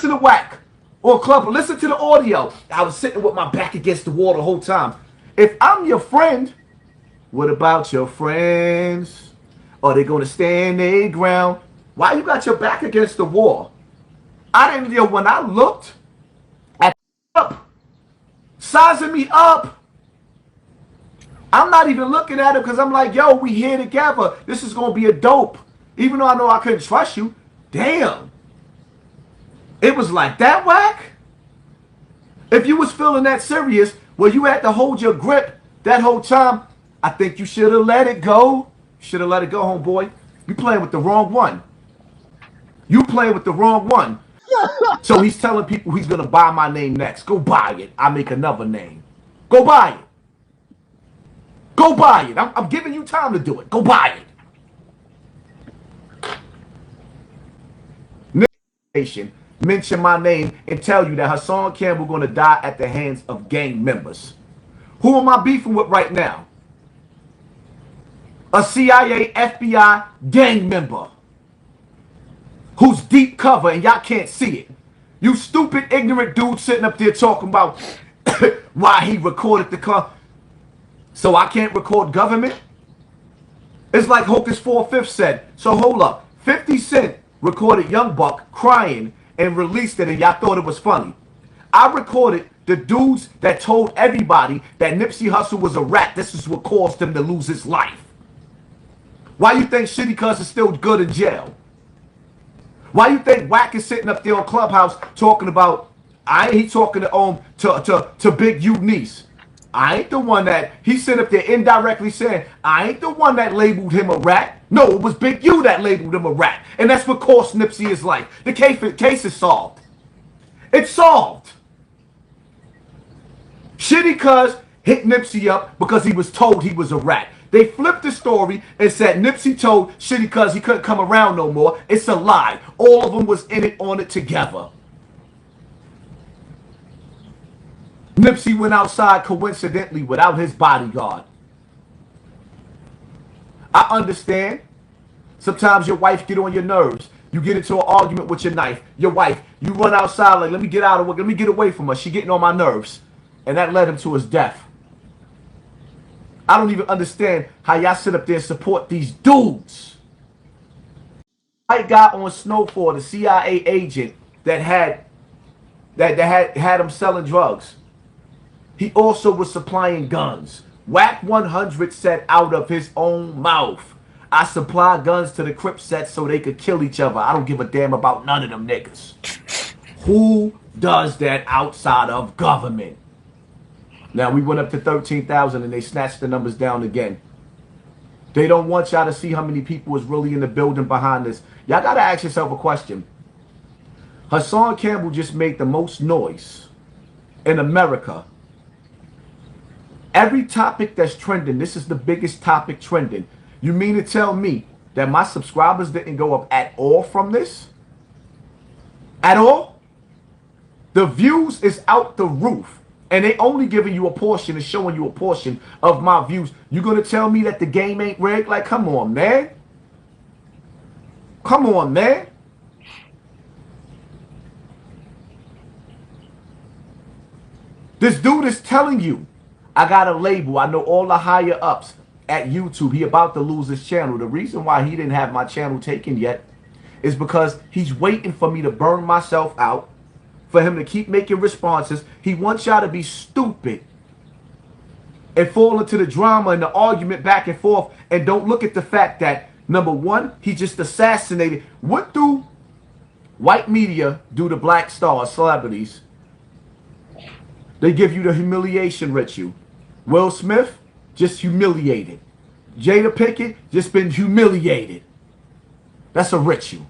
listen to Wack or Club, listen to the audio. I was sitting with my back against the wall the whole time. If I'm your friend, what about your friends? Are they going to stand their ground? Why you got your back against the wall? I didn't, you know, when I looked at up, sizing me up, I'm not even looking at it because I'm like, yo, we here together. This is going to be a dope. Even though I know I couldn't trust you. Damn. It was like that, Wack? If you was feeling that serious, well, you had to hold your grip that whole time. I think you should have let it go. Should have let it go, homeboy. You playing with the wrong one. You playing with the wrong one. So he's telling people he's going to buy my name next. Go buy it. I make another name. Go buy it. Go buy it. I'm giving you time to do it. Go buy it. Mention my name and tell you that Hassan Campbell going to die at the hands of gang members. Who am I beefing with right now? A CIA, FBI gang member who's deep cover and y'all can't see it. You stupid, ignorant dude sitting up there talking about why he recorded the car. So I can't record government? It's like Hocus 4/5 said. So hold up. 50 Cent recorded Young Buck crying and released it and y'all thought it was funny. I recorded the dudes that told everybody that Nipsey Hussle was a rat. This is what caused him to lose his life. Why you think Shitty Cuz is still good in jail? Why you think Wack is sitting up there on Clubhouse talking about, he talking to Big U niece. I ain't the one that, he sitting up there indirectly saying, I ain't the one that labeled him a rat. No, it was Big U that labeled him a rat. And that's what cost Nipsey his life. The case is solved. It's solved. Shitty Cuz hit Nipsey up because he was told he was a rat. They flipped the story and said Nipsey told Shitty Cuz he couldn't come around no more. It's a lie. All of them was in it on it together. Nipsey went outside coincidentally without his bodyguard. I understand. Sometimes your wife get on your nerves. You get into an argument with your wife. You run outside like, let me get out of work. Let me get away from her. She getting on my nerves. And that led him to his death. I don't even understand how y'all sit up there and support these dudes. White guy on Snowfall, the CIA agent that had him selling drugs. He also was supplying guns. Wack 100 said out of his own mouth, I supply guns to the Crip sets so they could kill each other. I don't give a damn about none of them niggas. Who does that outside of government? Now, we went up to 13,000 and they snatched the numbers down again. They don't want y'all to see how many people is really in the building behind this. Y'all got to ask yourself a question. Hassan Campbell just made the most noise in America. Every topic that's trending, this is the biggest topic trending. You mean to tell me that my subscribers didn't go up at all from this? At all? The views is out the roof. And they only giving you a portion and showing you a portion of my views. You gonna tell me that the game ain't rigged? Like, come on, man. Come on, man. This dude is telling you, I got a label. I know all the higher ups at YouTube. He about to lose his channel. The reason why he didn't have my channel taken yet is because he's waiting for me to burn myself out, for him to keep making responses. He wants y'all to be stupid and fall into the drama and the argument back and forth and don't look at the fact that, number one, he just assassinated. What do white media do to black stars, celebrities? They give you the humiliation ritual. Will Smith, just humiliated. Jada Pinkett, just been humiliated. That's a ritual.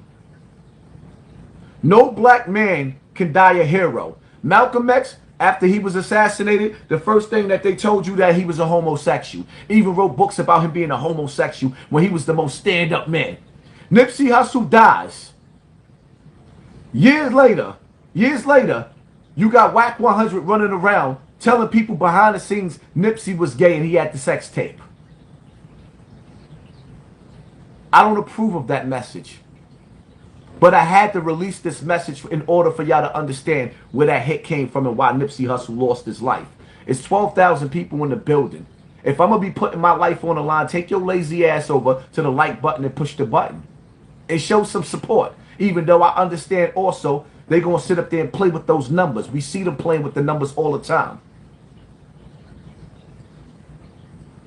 No black man can die a hero. Malcolm X, after he was assassinated, the first thing that they told you that he was a homosexual. Even wrote books about him being a homosexual when he was the most stand-up man. Nipsey Hussle dies. Years later, you got Wack 100 running around telling people behind the scenes Nipsey was gay and he had the sex tape. I don't approve of that message. But I had to release this message in order for y'all to understand where that hit came from and why Nipsey Hussle lost his life. It's 12,000 people in the building. If I'm going to be putting my life on the line, take your lazy ass over to the like button and push the button. And show some support. Even though I understand also they're going to sit up there and play with those numbers. We see them playing with the numbers all the time.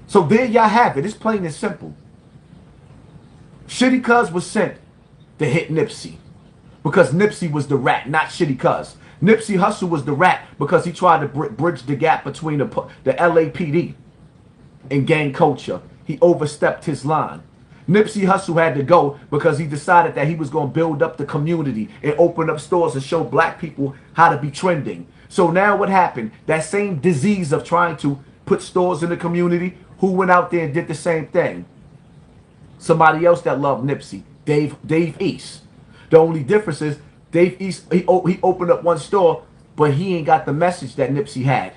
So there y'all have it. It's plain and simple. Shitty Cuz was sent to hit Nipsey because Nipsey was the rat, not Shitty Cuz. Nipsey Hussle was the rat because he tried to bridge the gap between the LAPD and gang culture. He overstepped his line. Nipsey Hussle had to go because he decided that he was going to build up the community and open up stores and show black people how to be trending. So now what happened? That same disease of trying to put stores in the community, who went out there and did the same thing? Somebody else that loved Nipsey, Dave East. The only difference is Dave East, he opened up one store, but he ain't got the message that Nipsey had.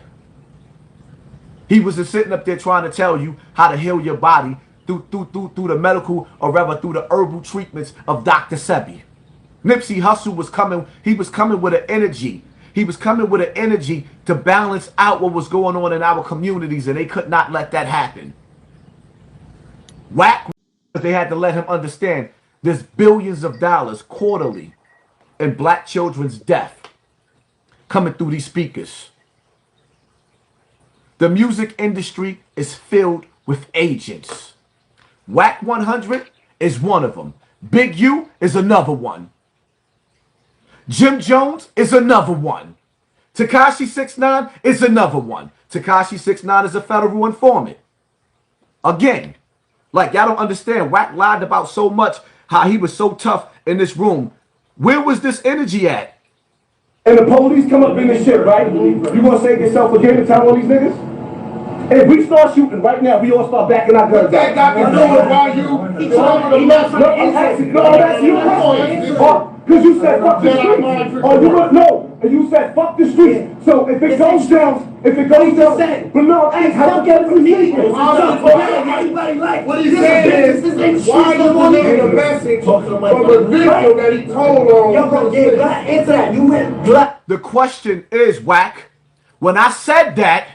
He was just sitting up there trying to tell you how to heal your body through the medical, or rather through the herbal treatments of Dr. Sebi. Nipsey Hussle was coming, he was coming with an energy. He was coming with an energy to balance out what was going on in our communities, and they could not let that happen. Wack, they had to let him understand there's billions of dollars quarterly in black children's death coming through these speakers. The music industry is filled with agents. Wack 100 is one of them. Big U is another one. Jim Jones is another one. Tekashi 6ix9ine is another one. Tekashi 6ix9ine is a federal informant. Again, like y'all don't understand. Wack lied about so much, how he was so tough in this room. Where was this energy at? And the police come up in this shit, right? You gonna save yourself again and tell all these niggas? If we start shooting right now, we all start backing our guns. That got me doing while you. No, I'm asking you a question. Because you said fuck the streets. Oh, you would no. And you said fuck the streets. So if it goes down, but no, fuck everything. What he's saying is, why you want to get a message from a video that he told on? Answer that. You went black. The question is, Wack, when I said that,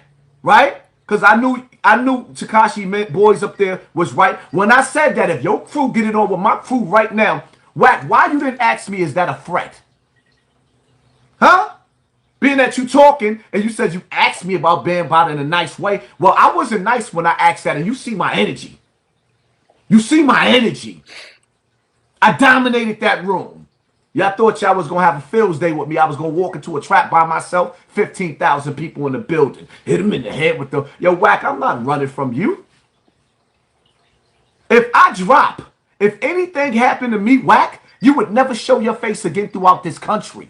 right? Because I knew Tekashi meant boys up there was right. When I said that, if your crew get it on with my crew right now, Wack, why you didn't ask me, is that a threat? Huh? Being that you talking and you said you asked me about being about in a nice way. Well, I wasn't nice when I asked that, and you see my energy. You see my energy. I dominated that room. Y'all thought y'all was going to have a Phil's day with me. I was going to walk into a trap by myself. 15,000 people in the building. Hit him in the head with the... Yo, Wack, I'm not running from you. If I drop, if anything happened to me, Wack, you would never show your face again throughout this country.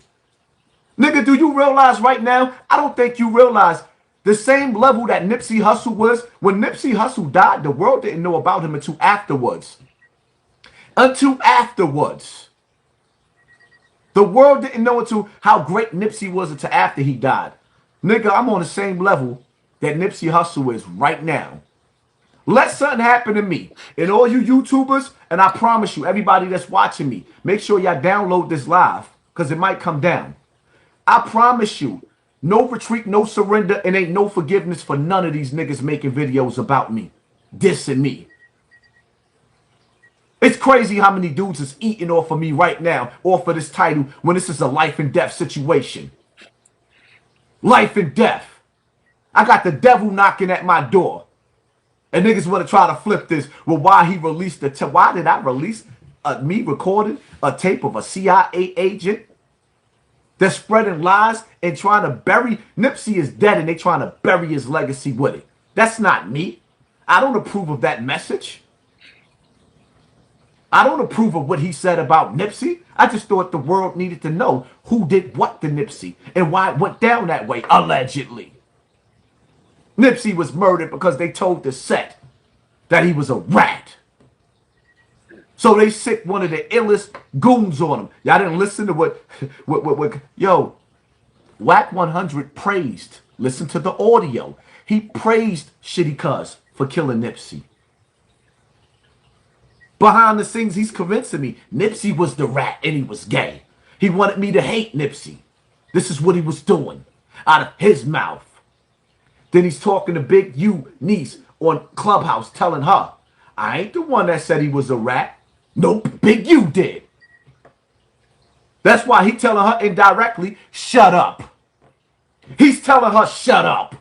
Nigga, do you realize right now? I don't think you realize the same level that Nipsey Hussle was. When Nipsey Hussle died, the world didn't know about him until afterwards. The world didn't know until how great Nipsey was until after he died. Nigga, I'm on the same level that Nipsey Hussle is right now. Let something happen to me. And all you YouTubers, and I promise you, everybody that's watching me, make sure y'all download this live, because it might come down. I promise you, no retreat, no surrender, and ain't no forgiveness for none of these niggas making videos about me, dissing me. It's crazy how many dudes is eating off of me right now, off of this title, when this is a life and death situation. Life and death. I got the devil knocking at my door. And niggas want to try to flip this. Well, why he released the tape? Why did I release me recording a tape of a CIA agent that's spreading lies and trying to bury? Nipsey is dead and they trying to bury his legacy with it. That's not me. I don't approve of that message. I don't approve of what he said about Nipsey. I just thought the world needed to know who did what to Nipsey and why it went down that way, allegedly. Nipsey was murdered because they told the set that he was a rat. So they sick one of the illest goons on him. Y'all didn't listen to what yo, Wack 100 praised. Listen to the audio. He praised Shitty Cuz for killing Nipsey. Behind the scenes, he's convincing me Nipsey was the rat and he was gay. He wanted me to hate Nipsey. This is what he was doing out of his mouth. Then he's talking to Big U niece on Clubhouse, telling her, I ain't the one that said he was a rat. Nope, Big U did. That's why he telling her indirectly, shut up. He's telling her, shut up.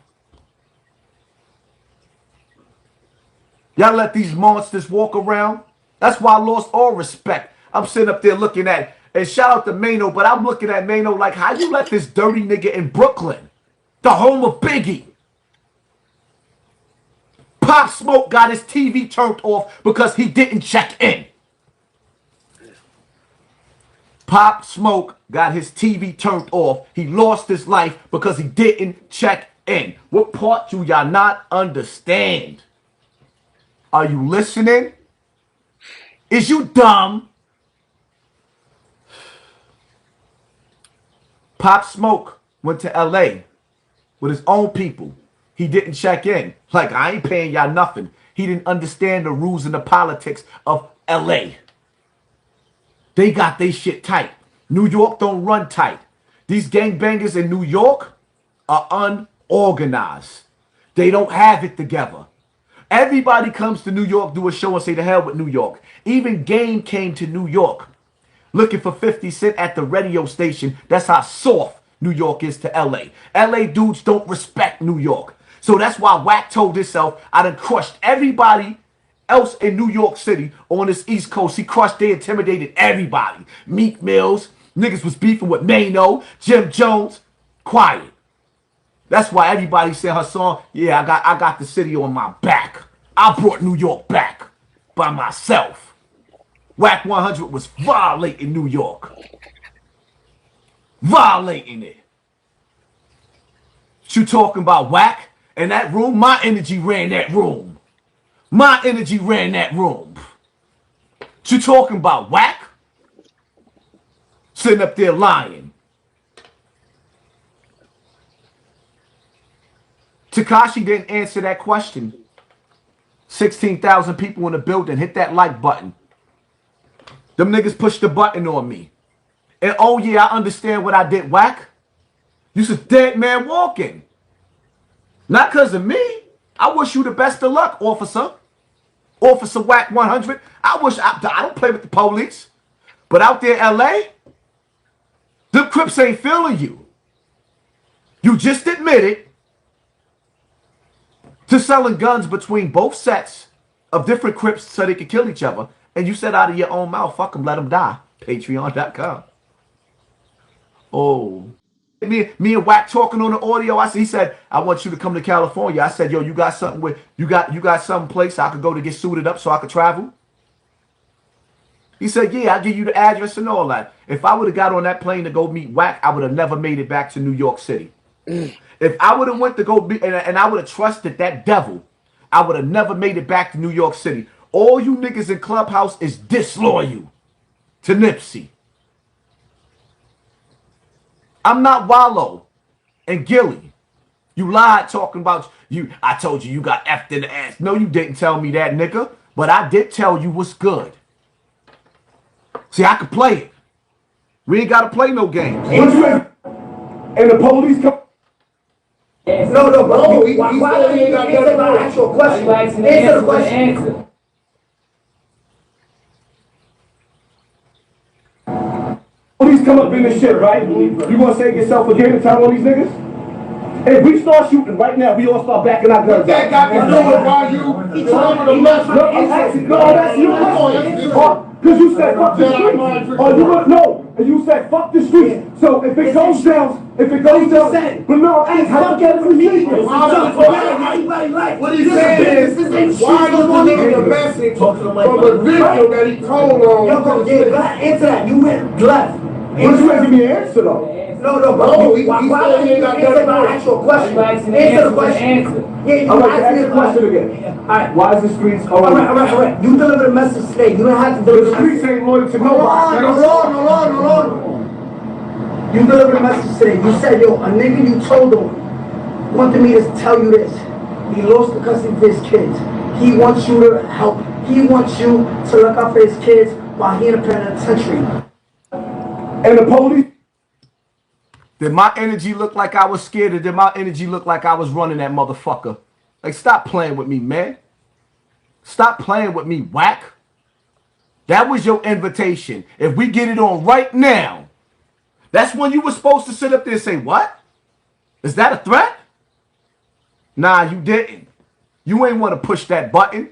Y'all let these monsters walk around? That's why I lost all respect. I'm sitting up there looking at, and shout out to Mano, but I'm looking at Mano like, how you let this dirty nigga in Brooklyn, the home of Biggie? Pop Smoke got his TV turned off because he didn't check in. Pop Smoke got his TV turned off. He lost his life because he didn't check in. What part do y'all not understand? Are you listening? Is you dumb? Pop Smoke went to LA with his own people. He didn't check in. Like, I ain't paying y'all nothing. He didn't understand the rules and the politics of LA. They got their shit tight. New York don't run tight. These gangbangers in New York are unorganized. They don't have it together. Everybody comes to New York, do a show and say the hell with New York. Even Game came to New York looking for 50 Cent at the radio station. That's how soft New York is to LA. LA dudes don't respect New York. So that's why Wack told himself, I done crushed everybody else in New York City on this East Coast. He crushed, they intimidated everybody. Meek Mills, niggas was beefing with Mano, Jim Jones, quiet. That's why everybody said Hassan, yeah, I got the city on my back. I brought New York back by myself. Wack 100 was violating New York. Violating it. What you talking about, Wack? In that room, my energy ran that room. My energy ran that room. What you talking about, Wack? Sitting up there lying. Tekashi didn't answer that question. 16,000 people in the building. Hit that like button. Them niggas pushed the button on me. And oh yeah, I understand what I did, Wack. You was a dead man walking. Not because of me. I wish you the best of luck, officer. Officer Wack 100. I don't play with the police. But out there in LA, the Crips ain't feeling you. You just admitted to selling guns between both sets of different Crips so they could kill each other. And you said out of your own mouth, fuck them, let them die. Patreon.com. Oh. Me and Wack talking on the audio. He said, I want you to come to California. I said, yo, you got something with you got some place I could go to get suited up so I could travel? He said, yeah, I'll give you the address and all that. If I would have got on that plane to go meet Wack, I would have never made it back to New York City. If I would have went to go be, and I would have trusted that devil, I would have never made it back to New York City. All you niggas in Clubhouse is disloyal to Nipsey. I'm not Wallow and Gilly. You lied talking about you. I told you got effed in the ass. No, you didn't tell me that, nigga. But I did tell you what's good. See, I could play it. We ain't got to play no games. And the police come. No, bro. Why don't you answer my actual question? Answer the question. Police come up in this shit, right? You gonna save yourself again and tell all these niggas? If we start shooting right now, we all start backing our guns. That got me doing while you that's you. Because you said fuck the streets. Or you would no. And you said fuck the streets. So if it goes down, but no, it's hypothetically speaking. What he's saying is, why are you delivering a message from a video that he told on? Answer that. You went left. What you give me an answer though? No, bro. Why don't you answer my actual question? Answer the question. Yeah, you asked me the question again. Alright, why is the streets all right. You delivered a message today. You don't have to deliver the streets ain't loyal to nobody. You delivered a message today. You said, yo, a nigga you told him wanted me to tell you this. He lost the custody of his kids. He wants you to help. He wants you to look out for his kids while he in the penitentiary. And the police. Did my energy look like I was scared, or did my energy look like I was running that motherfucker? Like, stop playing with me, man. Stop playing with me, Wack. That was your invitation. If we get it on right now, that's when you were supposed to sit up there and say, what? Is that a threat? Nah, you didn't. You ain't want to push that button.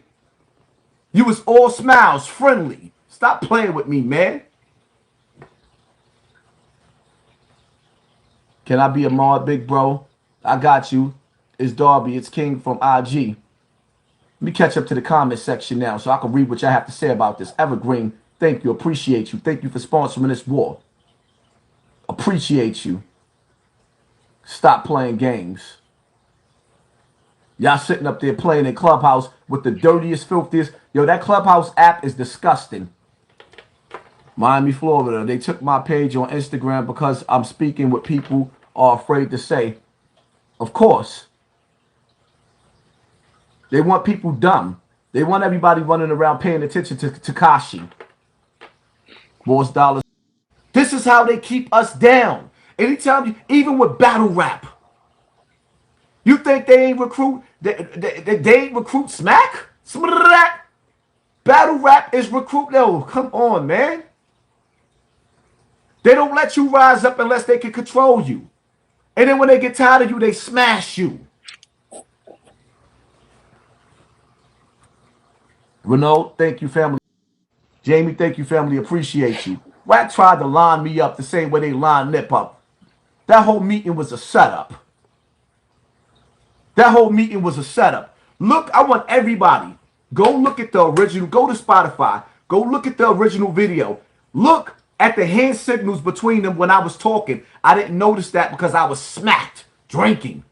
You was all smiles, friendly. Stop playing with me, man. Can I be a mod, big bro? I got you. It's Darby. It's King from IG. Let me catch up to the comment section now so I can read what y'all have to say about this. Evergreen, thank you. Appreciate you. Thank you for sponsoring this war. Appreciate you. Stop playing games. Y'all sitting up there playing in Clubhouse with the dirtiest, filthiest. Yo, that Clubhouse app is disgusting. Miami, Florida. They took my page on Instagram because I'm speaking what people are afraid to say. Of course. They want people dumb. They want everybody running around paying attention to Takashi. Boss dollars. This is how they keep us down. Anytime you, even with battle rap. You think they ain't recruit? They ain't recruit smack? Smack? Battle rap is recruit. No, come on, man. They don't let you rise up unless they can control you. And then when they get tired of you, they smash you. Renault, thank you, family. Jamie, thank you, family. Appreciate you. Wack tried to line me up the same way they line Nip up. That whole meeting was a setup. That whole meeting was a setup. Look, I want everybody, go look at the original, go to Spotify, go look at the original video. Look at the hand signals between them when I was talking. I didn't notice that because I was smacked drinking.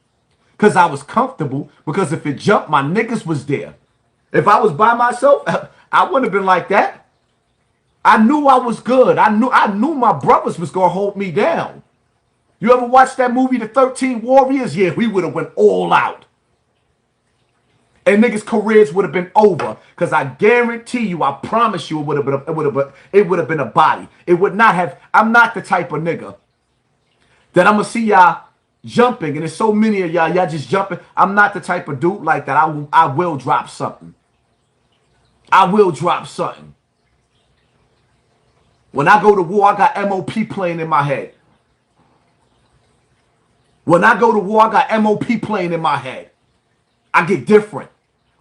Because I was comfortable, because if it jumped, my niggas was there. If I was by myself, I wouldn't have been like that. I knew I was good. I knew my brothers was going to hold me down. You ever watch that movie, The 13 Warriors? Yeah, we would have went all out. And niggas' careers would have been over. Because I guarantee you, I promise you, it would have been a body. It would not have. I'm not the type of nigga that I'm going to see y'all jumping. And there's so many of y'all just jumping. I'm not the type of dude like that. I will drop something. I will drop something. When I go to war, I got MOP playing in my head. When I go to war, I got MOP playing in my head. I get different.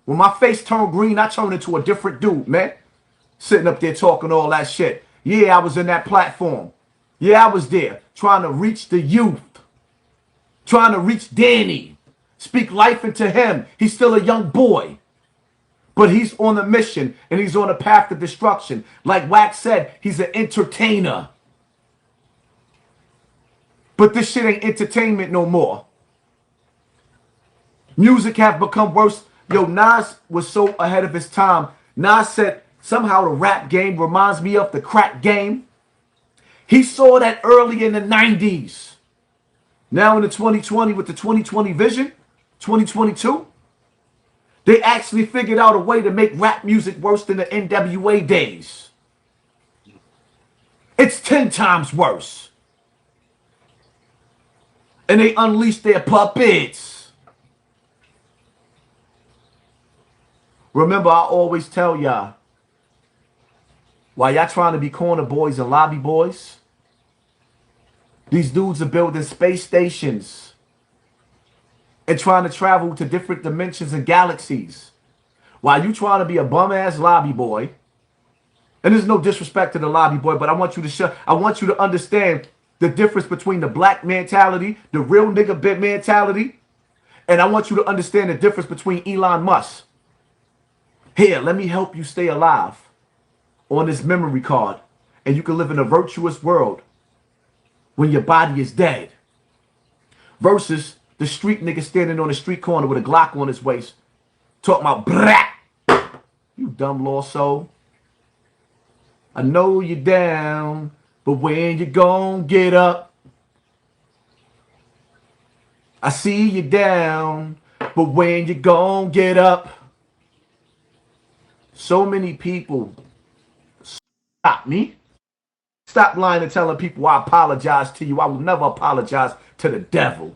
When my face turned green, I turn into a different dude, man. Sitting up there talking all that shit. Yeah, I was in that platform. Yeah, I was there trying to reach the youth. Trying to reach Danny. Speak life into him. He's still a young boy. But he's on a mission and he's on a path to destruction. Like Wack said, he's an entertainer. But this shit ain't entertainment no more. Music have become worse. Yo, Nas was so ahead of his time. Nas said somehow the rap game reminds me of the crack game. He saw that early in the 90s. Now in the 2020 with the 2020 vision, 2022, they actually figured out a way to make rap music worse than the NWA days. It's 10 times worse. And they unleashed their puppets. Remember, I always tell y'all, while y'all trying to be corner boys and lobby boys, these dudes are building space stations and trying to travel to different dimensions and galaxies. While you trying to be a bum-ass lobby boy, and there's no disrespect to the lobby boy, but I want you to understand the difference between the black mentality, the real nigga bit mentality, and I want you to understand the difference between Elon Musk. Here, let me help you stay alive on this memory card, and you can live in a virtuous world when your body is dead. Versus the street nigga standing on the street corner with a Glock on his waist, talking about brat. You dumb lost soul. I know you're down, but when you gon' get up? I see you down, but when you gon' get up? So many people stop me. Stop lying and telling people I apologize to you. I will never apologize to the devil.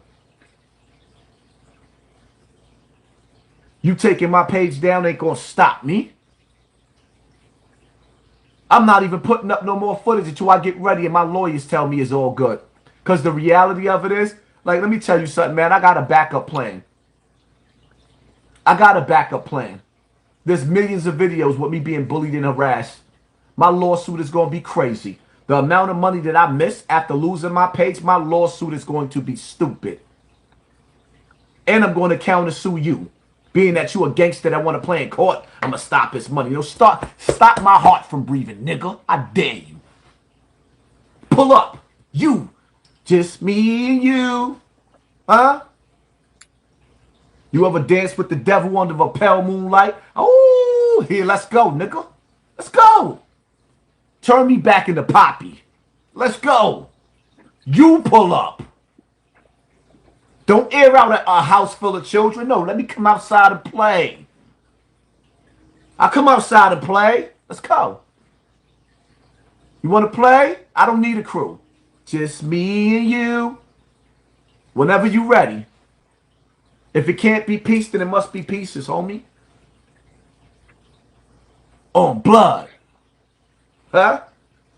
You taking my page down ain't gonna stop me. I'm not even putting up no more footage until I get ready and my lawyers tell me it's all good. Because the reality of it is, like, let me tell you something, man. I got a backup plan. I got a backup plan. There's millions of videos with me being bullied and harassed. My lawsuit is going to be crazy. The amount of money that I missed after losing my page, my lawsuit is going to be stupid. And I'm going to countersue you. Being that you a gangster that want to play in court, I'm going to stop his money. Stop my heart from breathing, nigga. I dare you. Pull up. You. Just me and you. Huh? You ever dance with the devil under the pale moonlight? Oh, here, let's go, nigga. Let's go. Turn me back into Poppy. Let's go. You pull up. Don't air out a house full of children. No, let me come outside and play. I'll come outside and play. Let's go. You want to play? I don't need a crew. Just me and you. Whenever you ready. If it can't be peace, then it must be pieces, homie. On blood. Huh?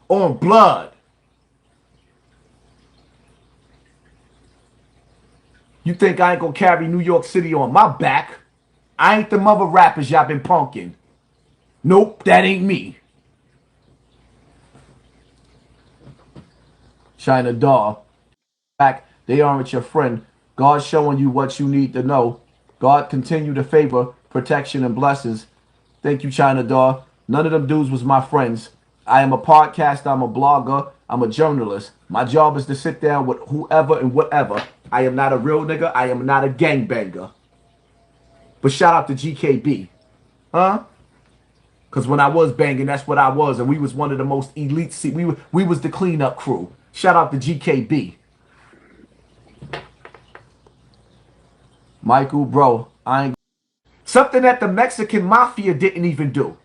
On blood. You think I ain't gonna carry New York City on my back? I ain't the mother rappers y'all been punking. Nope, that ain't me. China doll. Back, they aren't your friend. God showing you what you need to know. God continue to favor, protection, and blessings. Thank you, China doll. None of them dudes was my friends. I am a podcaster. I'm a blogger. I'm a journalist. My job is to sit down with whoever and whatever. I am not a real nigga. I am not a gangbanger. But shout out to GKB. Huh? Because when I was banging, that's what I was. And we was one of the most elite. We was the cleanup crew. Shout out to GKB. Michael, bro, I ain't... Something that the Mexican mafia didn't even do.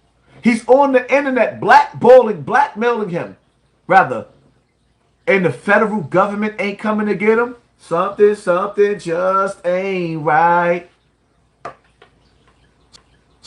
He's on the internet blackmailing him. Rather, and the federal government ain't coming to get him. Something just ain't right.